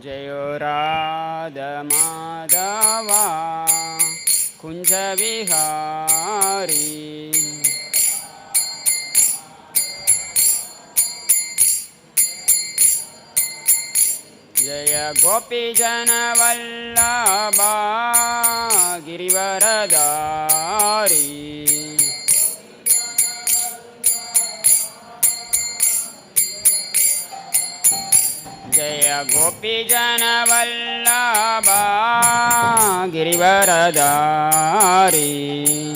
Jayo Radha Madhava Kunja Vihari. Jaya Gopi Jana Vallabha Girivaradari. Jaya Gopi Jana Vallabha Girivaradari.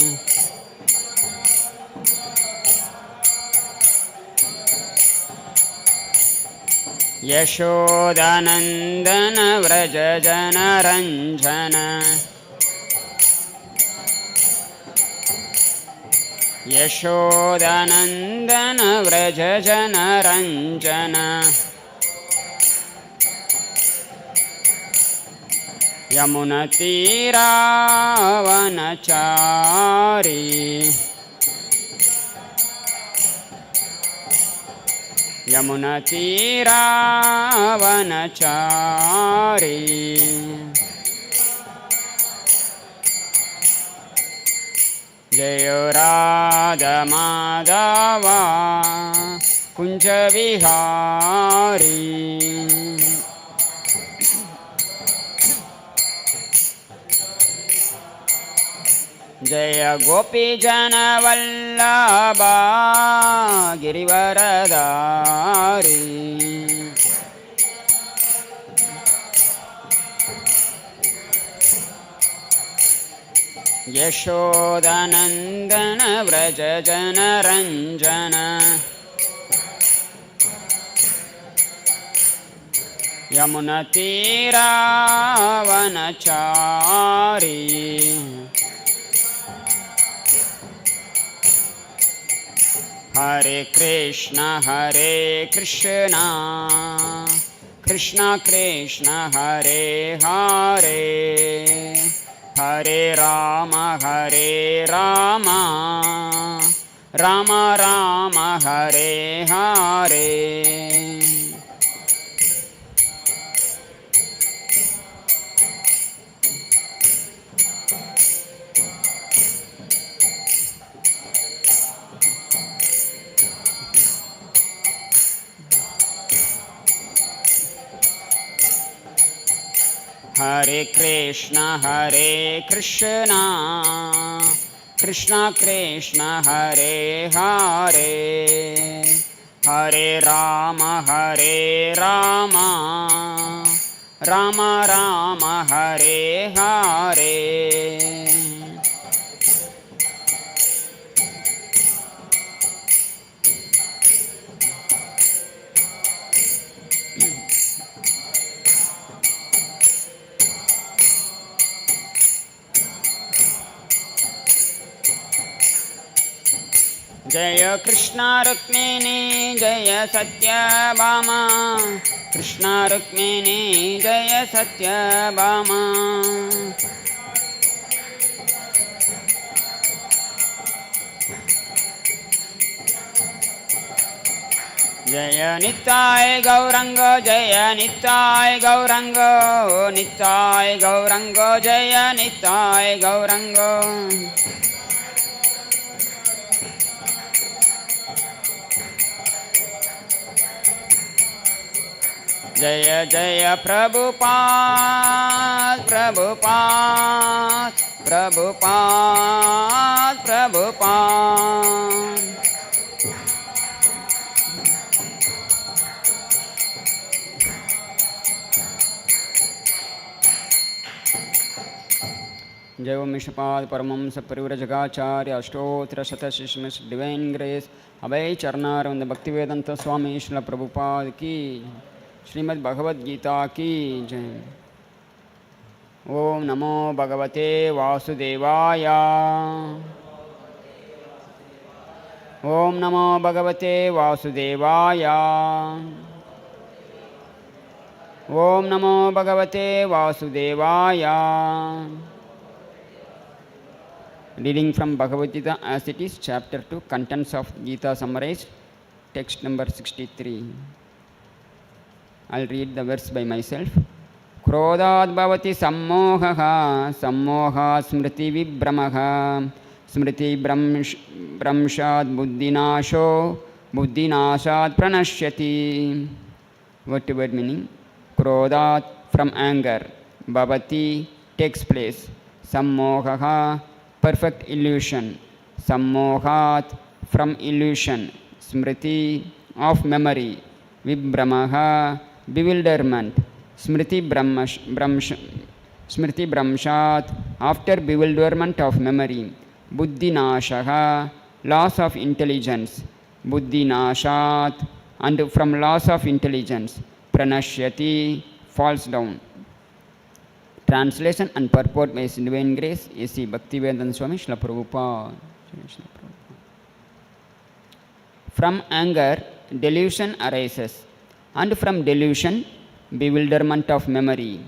Yashodanandana Vraja Jana Ranjana. Yashodanandana Vraja Jana Ranjana. Yamunatira Vanachari. Yamunatira Vanachari. Jayo Radha Madhava Kunja Vihari. Jaya Gopi Jana Vallabha Girivaradari. Yashodanandana Vraja Jana Ranjana. Yamunatira Vanachari. Hare Krishna, Krishna Krishna, Hare Hare, Hare Rama, Rama Rama, Hare Hare. Hare Krishna, Krishna Krishna, Hare Hare, Hare Rama, Rama Rama, Hare Hare. Jaya Krishna Rukmini, Jaya Satyabhama, Krishna Rukmini, Jaya Satyabhama. Jaya Nittai Gauranga, Jaya Nittai Gauranga, Nittai Gauranga, Jaya Nittai Gauranga. Jaya Jaya Prabhupada, Prabhupada, Prabhupada, Prabhupada. Jai Om Vishnupada Paramamsa Parivrajagacharya Ashtotra Shatashismas Divine Grace Abhay Charnaravanda Bhaktivedanta Swami Srila Prabhupada Ki Srimad-Bhagavad-Gita Ki Jai. Om Namo Bhagavate Vasudevaya. Om Namo Bhagavate Vasudevaya. Om Namo Bhagavate Vasudevaya. Reading from Bhagavad Gita as it is, Chapter 2, Contents of Gita summarized, text number 63. I'll read the verse by myself. Krodhat bhavati sammohaha, sammohat smriti vibramaha, smriti bramshat buddhinasho, buddhinashat pranashyati. Word to word meaning. Krodhat from anger, bhavati takes place, sammohaha perfect illusion, sammohat from illusion, smriti of memory, vibramaha bewilderment, smriti bramshat after bewilderment of memory, buddhinashaha loss of intelligence, buddhinashat and from loss of intelligence, pranashyati falls down. Translation and purport by His Divine Grace A.C. Bhaktivedanta Swami Srila Prabhupada. From anger, delusion arises, and from delusion, bewilderment of memory.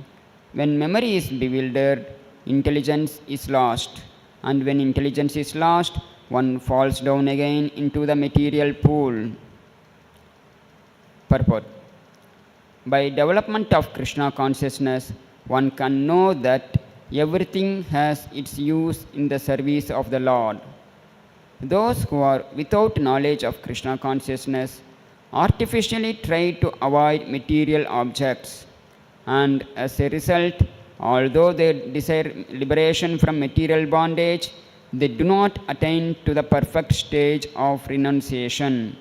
When memory is bewildered, intelligence is lost, and when intelligence is lost, one falls down again into the material pool. Purport. By development of Krishna consciousness, one can know that everything has its use in the service of the Lord. Those who are without knowledge of Krishna consciousness artificially try to avoid material objects, and as a result, although they desire liberation from material bondage, they do not attain to the perfect stage of renunciation.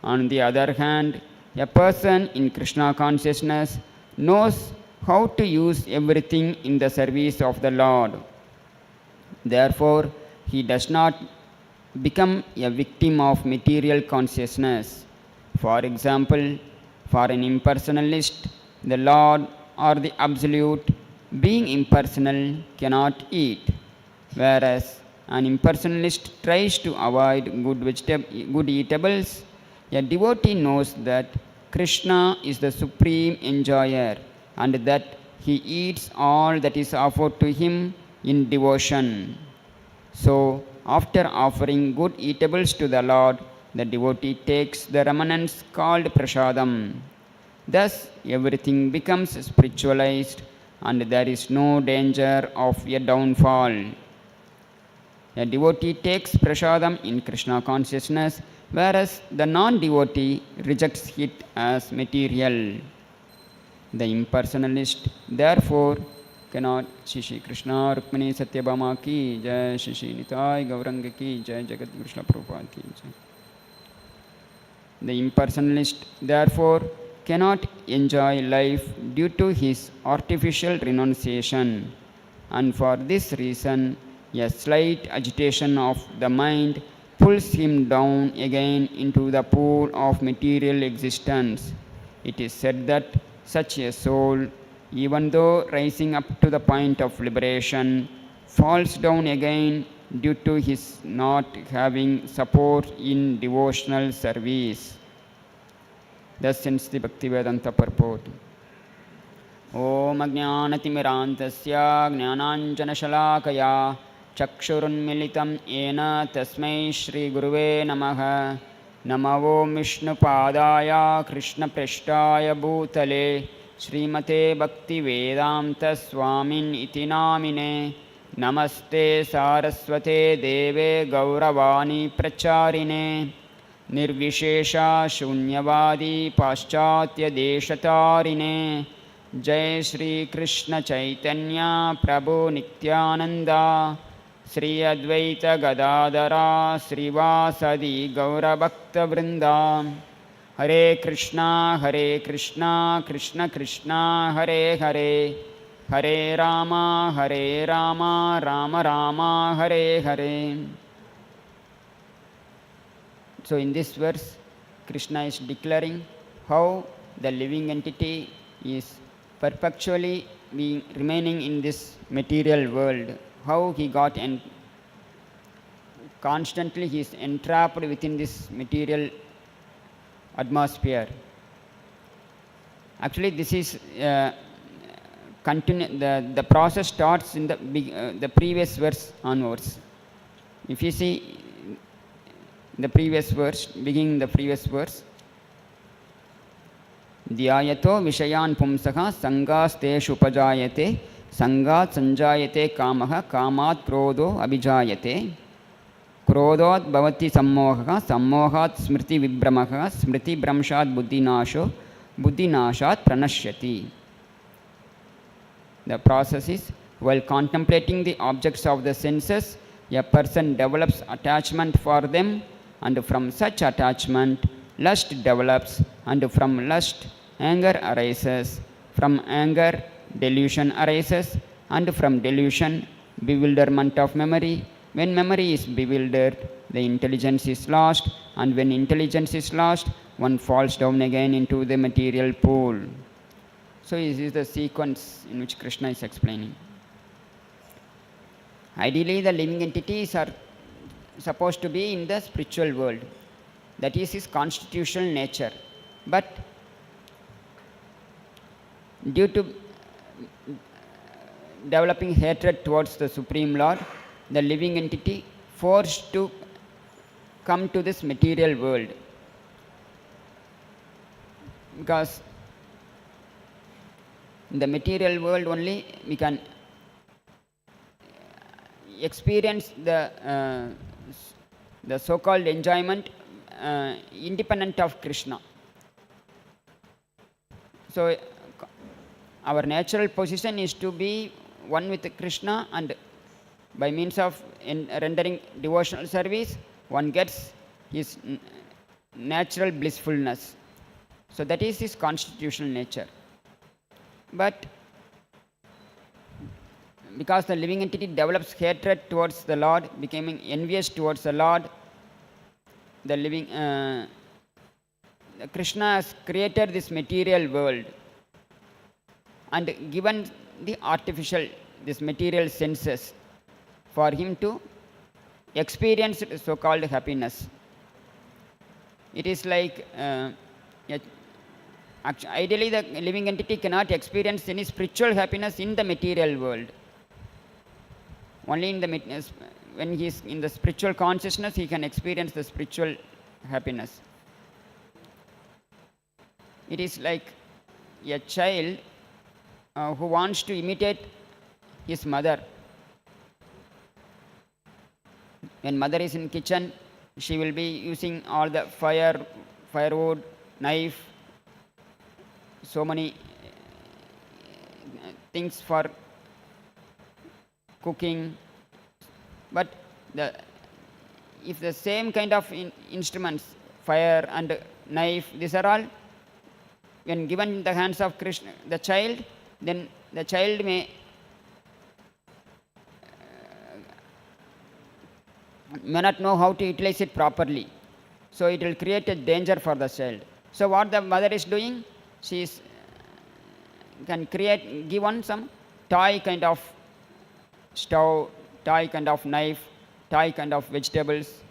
On the other hand, a person in Krishna consciousness knows how to use everything in the service of the Lord. Therefore, he does not become a victim of material consciousness. For example, for an impersonalist, the Lord or the Absolute, being impersonal, cannot eat, whereas an impersonalist tries to avoid good eatables. A devotee knows that Krishna is the supreme enjoyer and that he eats all that is offered to him in devotion. So, after offering good eatables to the Lord, the devotee takes the remnants called prasadam. Thus, everything becomes spiritualized and there is no danger of a downfall. A devotee takes prasadam in Krishna consciousness, whereas the non-devotee rejects it as material. The impersonalist, therefore, cannot. Shri Krishna Rukmini Satyabhama ki jai, Shri Nitai Gauranga ki jai, Jagat Krishna Prabhupada ki jai. The impersonalist, therefore, cannot enjoy life due to his artificial renunciation, and for this reason, a slight agitation of the mind pulls him down again into the pool of material existence. It is said that such a soul, even though rising up to the point of liberation, falls down again due to his not having support in devotional service. Thus ends the Bhaktivedanta purport. Om Ajnanatimirantasya Jnananjanashalakaya Chakshurunmilitam Ena Tasmai Shri Guruve Namaha. Namo Vishnupadaya Krishna Preshtaya Bhutale Srimate Bhaktivedanta Swamin iti namine. Namaste Saraswate Deve Gauravani Pracharine Nirvishesha Shunyavadi Paschatya Deshatarine. Jai Shri Krishna Chaitanya Prabhu Nityananda Sri Advaita Gadadara Srivasadi Gaura Bhakta Vrinda. Hare Krishna Krishna Krishna Hare Hare, Hare Rama Rama Rama Hare Hare. So in this verse, Krishna is declaring how the living entity is perpetually remaining in this material world, how he got constantly he is entrapped within this material atmosphere. Actually, this is the process starts in the previous verse onwards. If you see the previous verse, beginning the previous verse, Dhyayato Vishayan Pumsaha Sangasteshu Upajayate Sangat Sanjayate Kamaha Kamat Krodho Abhijayate Krodhat Bhavati Sammoha Sammohat Smriti Vibhramaha Smriti Bramshat Buddhinasho Buddhinashat Pranashyati. The process is, while contemplating the objects of the senses, a person develops attachment for them, and from such attachment, lust develops, and from lust, anger arises. From anger, delusion arises, and from delusion, bewilderment of memory. When memory is bewildered, the intelligence is lost, and when intelligence is lost, one falls down again into the material pool. So this is the sequence in which Krishna is explaining. Ideally, the living entities are supposed to be in the spiritual world. That is his constitutional nature. But due to developing hatred towards the Supreme Lord, the living entity forced to come to this material world. Because in the material world only we can experience the so-called enjoyment independent of Krishna. So our natural position is to be one with Krishna, and by means of rendering devotional service, one gets his natural blissfulness. So that is his constitutional nature. But because the living entity develops hatred towards the Lord, becoming envious towards the Lord, the living Krishna has created this material world and given the artificial, this material senses for him to experience so-called happiness. It is like ideally the living entity cannot experience any spiritual happiness in the material world. Only in the when he is in the spiritual consciousness, he can experience the spiritual happiness. It is like a child who wants to imitate his mother. When mother is in kitchen, she will be using all the firewood, knife, so many things for cooking. But if the same kind of instruments, fire and knife, these are all, when given in the hands of Krishna, the child, then the child may not know how to utilize it properly. So it will create a danger for the child. So what the mother is doing, she can give one some toy kind of stove, toy kind of knife, toy kind of vegetables.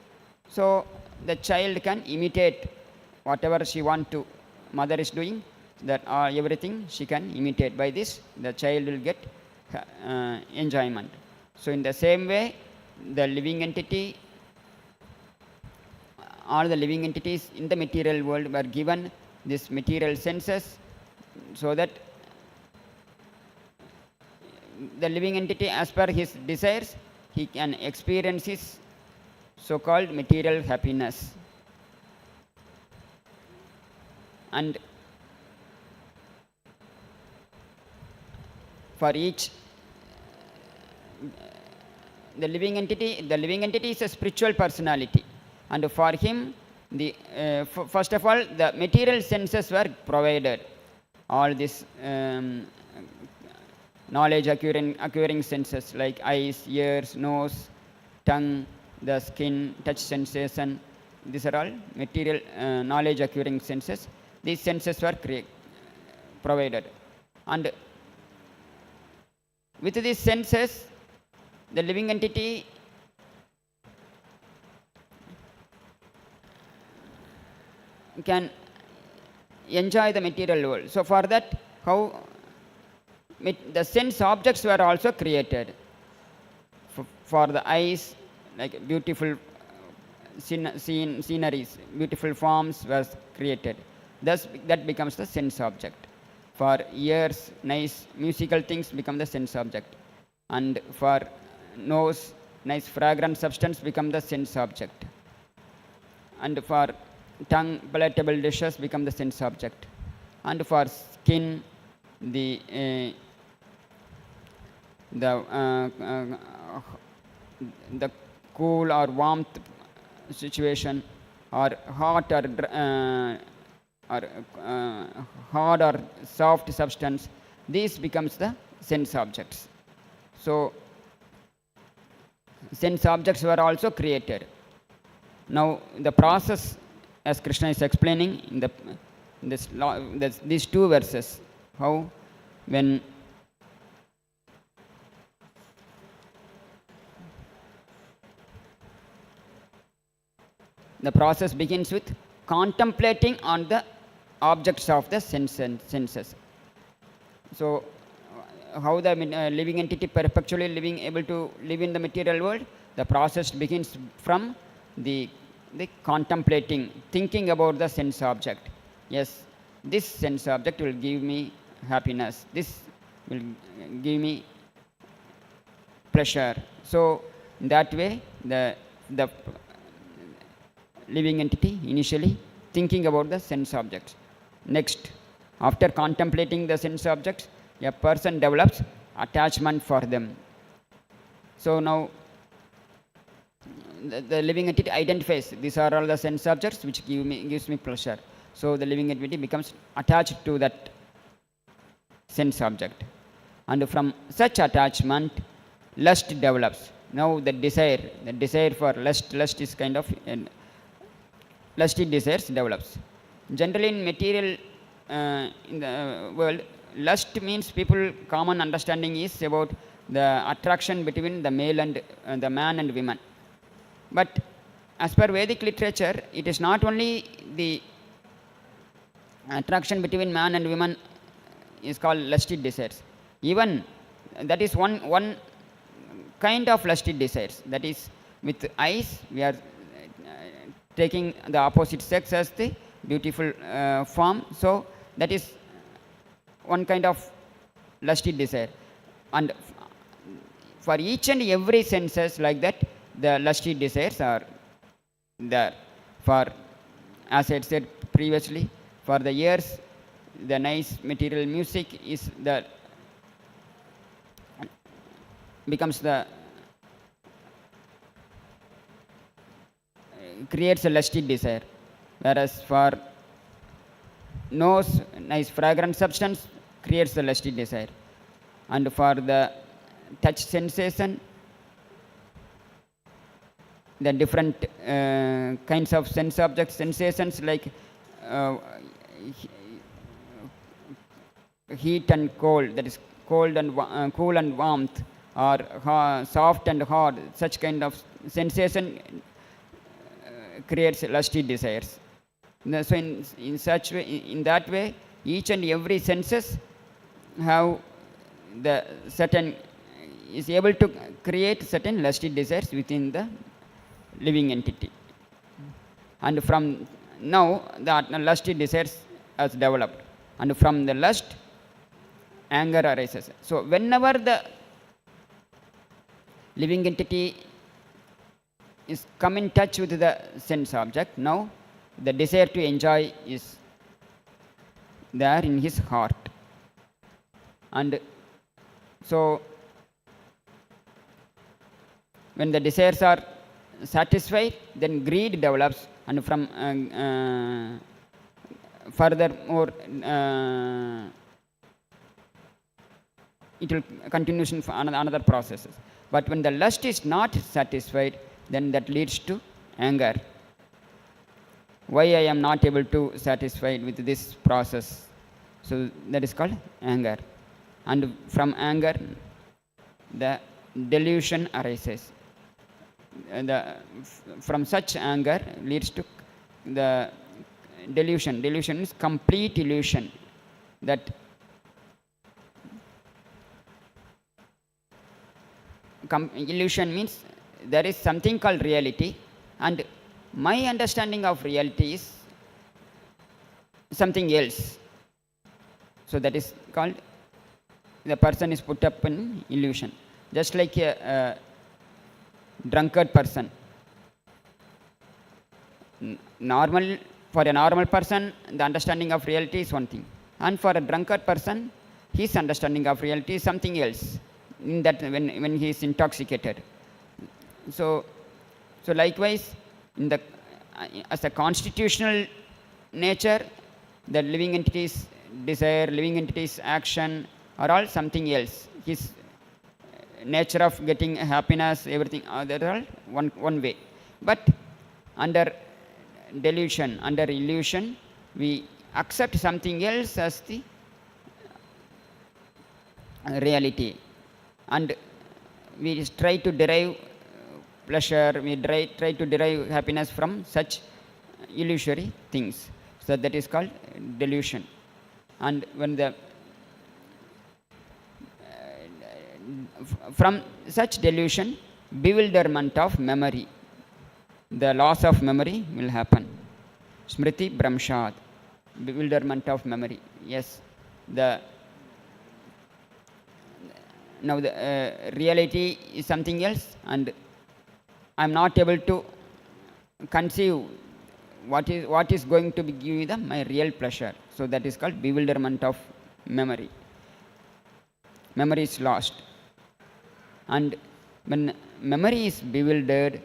So the child can imitate whatever she want to. Mother is doing that, everything she can imitate. By this, the child will get enjoyment. So in the same way, the living entity, all the living entities in the material world were given this material senses, so that the living entity, as per his desires, he can experience his so-called material happiness. And for each the living entity is a spiritual personality, and for him first of all the material senses were provided. All this knowledge acquiring senses like eyes, ears, nose, tongue, the skin, touch sensation, these are all material knowledge acquiring senses. These senses were provided, and with these senses the living entity can enjoy the material world. So for that, how the sense objects were also created. For the eyes, like beautiful sceneries, beautiful forms was created. Thus, that becomes the sense object. For ears, nice musical things become the sense object. And for nose, nice fragrant substance become the sense object. And for tongue, palatable dishes become the sense object. And for skin, the the cool or warmth situation, or hot or hard or soft substance, these becomes the sense objects. So sense objects were also created. Now the process, as Krishna is explaining in these two verses, how when the process begins with contemplating on the objects of the senses. So how the living entity perpetually able to live in the material world, the process begins from the contemplating, thinking about the sense object. Yes, this sense object will give me happiness, this will give me pleasure. So in that way, the living entity initially thinking about the sense objects. Next, after contemplating the sense objects, a person develops attachment for them. So now the living entity identifies these are all the sense objects which gives me pleasure. So the living entity becomes attached to that sense object, and from such attachment, lust develops. Now the desire for lust is kind of lusty desires develops. Generally in material in the world, lust means people common understanding is about the attraction between the male and the man and women. But as per Vedic literature, it is not only the attraction between man and woman is called lusty desires. Even that is one kind of lusty desires. That is, with eyes we are taking the opposite sex as the beautiful form. So that is one kind of lusty desire. And for each and every senses like that, the lusty desires are there. For, as I said previously, for the ears, the nice material music is the becomes the creates a lusty desire. Whereas for nose, nice fragrant substance creates the lusty desire. And for the touch sensation, the different kinds of sense objects, sensations like heat and cold, that is cold and cool and warmth, or soft and hard, such kind of sensation creates lusty desires. So in such way, in that way, each and every senses have the certain is able to create certain lusty desires within the living entity. And from now the lusty desires has developed, and from the lust anger arises. So whenever the living entity is come in touch with the sense object, now the desire to enjoy is there in his heart. And so when the desires are satisfied, then greed develops, and from furthermore it will continue for another processes. But when the lust is not satisfied, then that leads to anger. Why I am not able to satisfied with this process? So that is called anger. And from anger, the delusion arises. From such anger leads to the delusion. Delusion is complete illusion. That illusion means there is something called reality, and my understanding of reality is something else. So that is called, the person is put up in illusion. Just like a drunkard person. Normal, for a normal person, the understanding of reality is one thing. And for a drunkard person, his understanding of reality is something else. In that, when he is intoxicated. So likewise, in the as a constitutional nature, the living entity's desire, living entity's action are all something else. His nature of getting happiness, everything, that are all one way. But under delusion, under illusion, we accept something else as the reality, and we try to derive pleasure, we try to derive happiness from such illusory things. So that is called delusion. And when the from such delusion, bewilderment of memory, the loss of memory will happen. Smriti Bramshad, bewilderment of memory. Yes, now the reality is something else, and I am not able to conceive what is going to be giving them my real pleasure. So that is called bewilderment of memory. Memory is lost. And when memory is bewildered,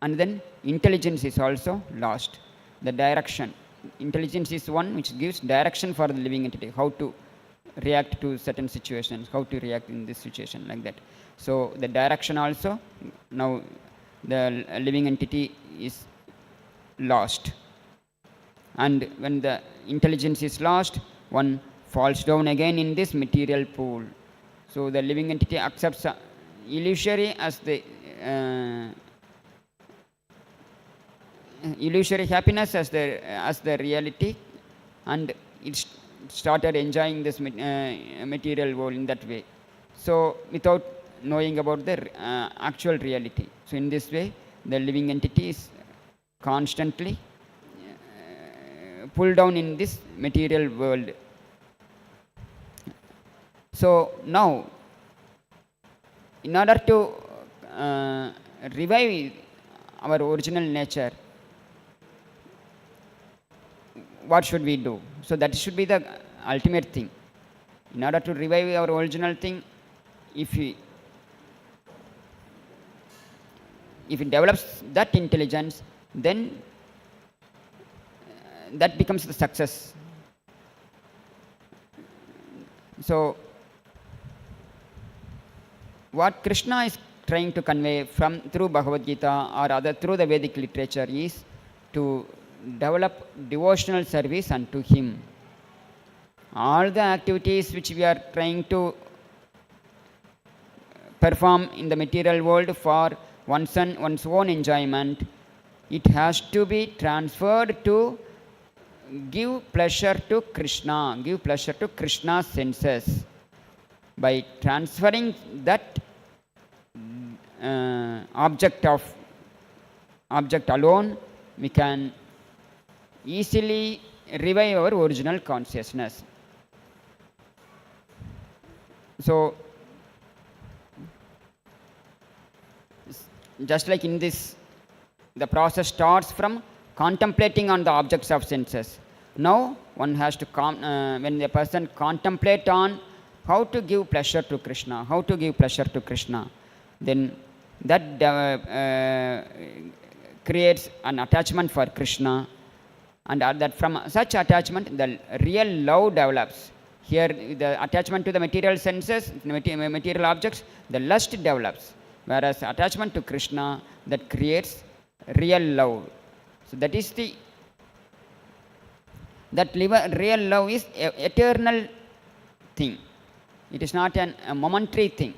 and then intelligence is also lost. The direction. Intelligence is one which gives direction for the living entity, how to react to certain situations, how to react in this situation, like that. So the direction also, now the living entity is lost. And when the intelligence is lost, one falls down again in this material pool. So the living entity accepts illusory as the illusory happiness as the reality, and it started enjoying this material world in that way. So without knowing about the actual reality. So in this way, the living entity is constantly pulled down in this material world. So now, in order to revive our original nature, what should we do? So that should be the ultimate thing. In order to revive our original thing, if it develops that intelligence, then that becomes the success. So what Krishna is trying to convey through Bhagavad-Gita or through the Vedic literature is to develop devotional service unto Him. All the activities which we are trying to perform in the material world for one's own enjoyment, it has to be transferred to give pleasure to Krishna, give pleasure to Krishna's senses. By transferring that object alone, we can easily revive our original consciousness. So just like in this, the process starts from contemplating on the objects of senses. Now one has to when the person contemplate on how to give pleasure to Krishna, then that creates an attachment for Krishna, and that from such attachment the real love develops. Here the attachment to the material senses, material objects, the lust develops, whereas attachment to Krishna, that creates real love. So that is real love is eternal thing. It is not a momentary thing.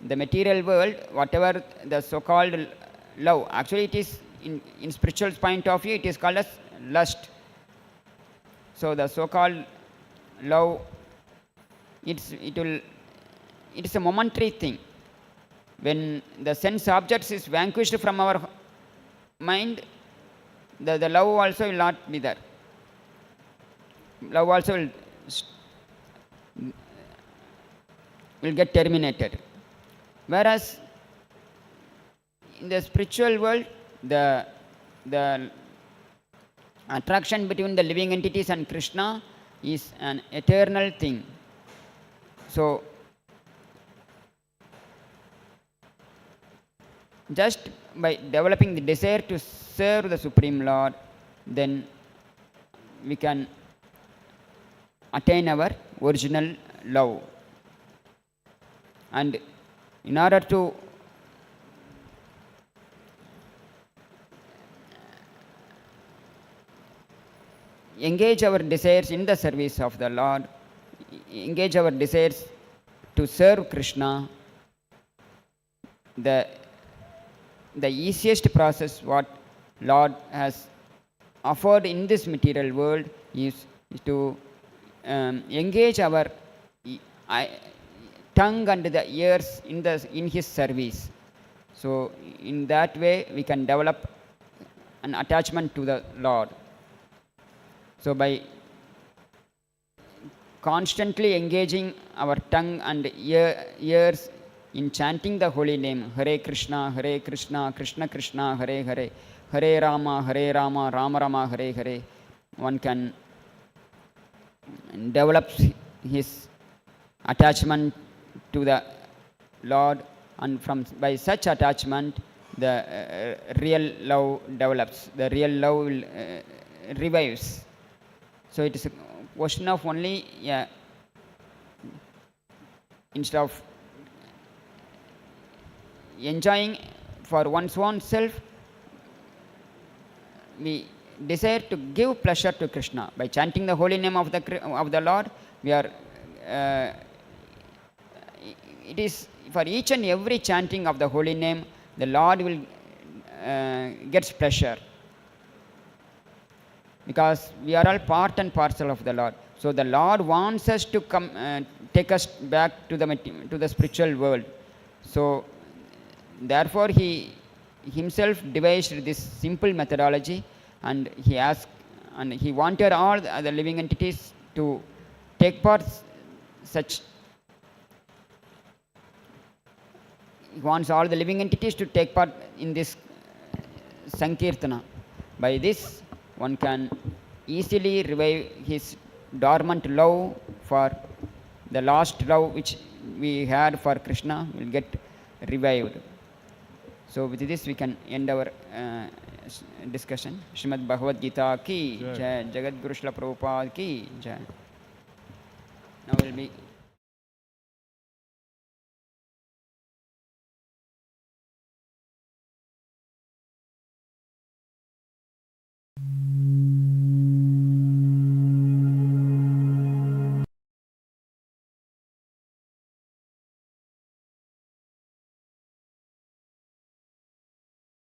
The material world, whatever the so-called love, actually it is in spiritual point of view, it is called as lust. So the so-called love, it is a momentary thing. When the sense objects is vanquished from our mind, the love also will not be there. love also will get terminated. Whereas in the spiritual world, the attraction between the living entities and Krishna is an eternal thing. So, just by developing the desire to serve the Supreme Lord, then we can attain our original love. And in order to engage our desires in the service of the Lord, engage our desires to serve Krishna, the easiest process what Lord has offered in this material world is to engage our tongue and the ears in His service. So in that way we can develop an attachment to the Lord. So by constantly engaging our tongue and ears in chanting the holy name, Hare Krishna, Krishna Krishna, Hare Hare, Hare Rama, Rama Rama, Hare Hare, one can develop his attachment to the Lord, and by such attachment the real love develops, the real love will, revives. So it is a question of only instead of enjoying for one's own self, we desire to give pleasure to Krishna. By chanting the holy name of the Lord, we are it is for each and every chanting of the holy name, the Lord will gets pleasure, because we are all part and parcel of the Lord. So the Lord wants us to come take us back to the spiritual world. So therefore He Himself devised this simple methodology, and He wanted all the living entities to take part such. He wants all the living entities to take part in this Sankirtana. By this, one can easily revive his dormant love for the lost love which we had for Krishna will get revived. So with this we can end our discussion. Srimad-Bhagavad-Gita ki jai, Jagat Guru Srila Prabhupada ki jai. Now we'll be